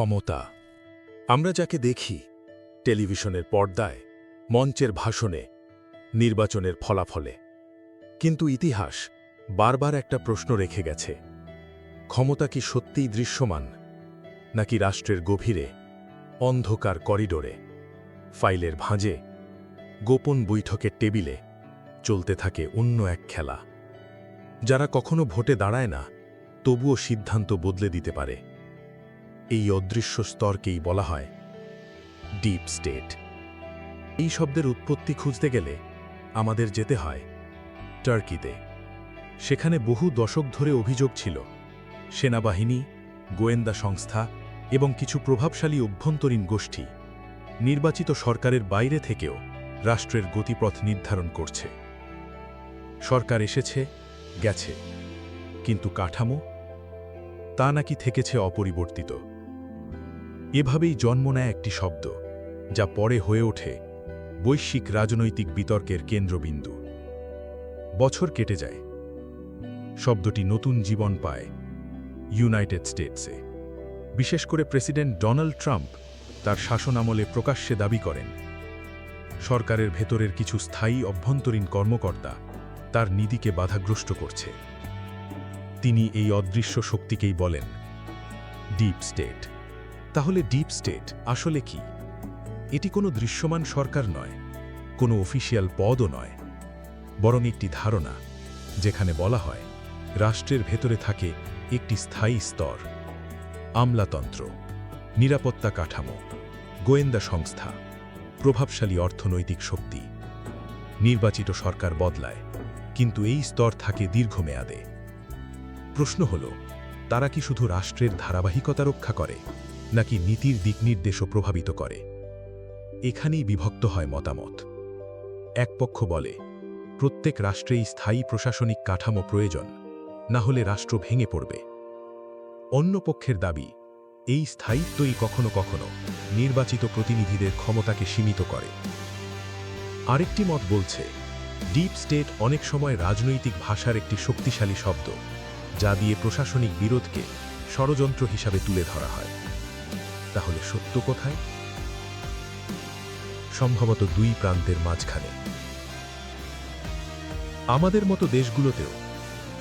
ক্ষমতা আমরা যাকে দেখি টেলিভিশনের পর্দায়, মঞ্চের ভাষণে, নির্বাচনের ফলাফলে, কিন্তু ইতিহাস বারবার একটা প্রশ্ন রেখে গেছে। ক্ষমতা কি সত্যিই দৃশ্যমান, নাকি রাষ্ট্রের গভীরে, অন্ধকার করিডোরে, ফাইলের ভাঁজে, গোপন বৈঠকের টেবিলে চলতে থাকে অন্য এক খেলা, যারা কখনো ভোটে দাঁড়ায় না, তবুও সিদ্ধান্ত বদলে দিতে পারে। এই অদৃশ্য স্তরকেই বলা হয় ডিপ স্টেট। এই শব্দের উৎপত্তি খুঁজতে গেলে আমাদের যেতে হয় টার্কিতে। সেখানে বহু দশক ধরে অভিযোগ ছিল সেনাবাহিনী, গোয়েন্দা সংস্থা এবং কিছু প্রভাবশালী অভ্যন্তরীণ গোষ্ঠী নির্বাচিত সরকারের বাইরে থেকেও রাষ্ট্রের গতিপথ নির্ধারণ করছে। সরকার এসেছে, গেছে, কিন্তু কাঠামো তা নাকি থেকেছে অপরিবর্তিত। এভাবেই জন্ম নেয় একটি শব্দ, যা পরে হয়ে ওঠে বৈশ্বিক রাজনৈতিক বিতর্কের কেন্দ্রবিন্দু। বছর কেটে যায়, শব্দটি নতুন জীবন পায় ইউনাইটেড স্টেটসে। বিশেষ করে প্রেসিডেন্ট ডোনাল্ড ট্রাম্প তার শাসনামলে প্রকাশ্যে দাবি করেন সরকারের ভেতরের কিছু স্থায়ী অভ্যন্তরীণ কর্মকর্তা তার নীতিকে বাধাগ্রস্ত করছে। তিনি এই অদৃশ্য শক্তিকেই বলেন ডিপ স্টেট। তাহলে ডিপ স্টেট আসলে কি? এটি কোনো দৃশ্যমান সরকার নয়, কোনো অফিসিয়াল পদও নয়, বরং একটি ধারণা যেখানে বলা হয় রাষ্ট্রের ভেতরে থাকে একটি স্থায়ী স্তর, আমলাতন্ত্র, নিরাপত্তা কাঠামো, গোয়েন্দা সংস্থা, প্রভাবশালী অর্থনৈতিক শক্তি। নির্বাচিত সরকার বদলায়, কিন্তু এই স্তর থাকে দীর্ঘমেয়াদে। প্রশ্ন হল, তারা কি শুধু রাষ্ট্রের ধারাবাহিকতা রক্ষা করে, নাকি নীতির দিকনির্দেশও প্রভাবিত করে? এখানেই বিভক্ত হয় মতামত। এক পক্ষ বলে প্রত্যেক রাষ্ট্রেই স্থায়ী প্রশাসনিক কাঠামো প্রয়োজন, না হলে রাষ্ট্র ভেঙে পড়বে। অন্য পক্ষের দাবি এই স্থায়িত্বই কখনো কখনো নির্বাচিত প্রতিনিধিদের ক্ষমতাকে সীমিত করে। আরেকটি মত বলছে ডিপ স্টেট অনেক সময় রাজনৈতিক ভাষার একটি শক্তিশালী শব্দ, যা দিয়ে প্রশাসনিক বিরোধকে ষড়যন্ত্র হিসাবে তুলে ধরা হয়। তাহলে সত্য কোথায়? সম্ভবত দুই প্রান্তের মাঝখানে। আমাদের মতো দেশগুলোতেও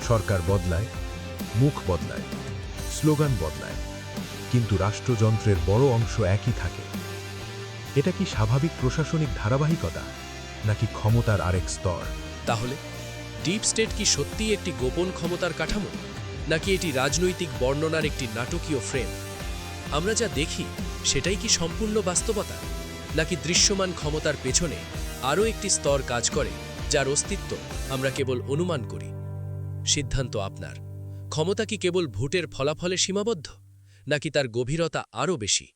সরকার বদলায়, মুখ বদলায়, স্লোগান বদলায়, কিন্তু রাষ্ট্রযন্ত্রের বড় অংশ একই থাকে। এটা কি স্বাভাবিক প্রশাসনিক ধারাবাহিকতা, নাকি ক্ষমতার আরেক স্তর? তাহলে ডিপ স্টেট কি সত্যিই একটি গোপন ক্ষমতার কাঠামো, নাকি এটি রাজনৈতিক বর্ণনার একটি নাটকীয় ফ্রেম? আমরা যা দেখি সেটাই কি সম্পূর্ণ বাস্তবতা, নাকি দৃশ্যমান ক্ষমতার পেছনে আরও একটি স্তর কাজ করে, যার অস্তিত্ব আমরা কেবল অনুমান করি? সিদ্ধান্ত আপনার। ক্ষমতা কি কেবল ভোটের ফলাফলে সীমাবদ্ধ, নাকি তার গভীরতা আরও বেশি?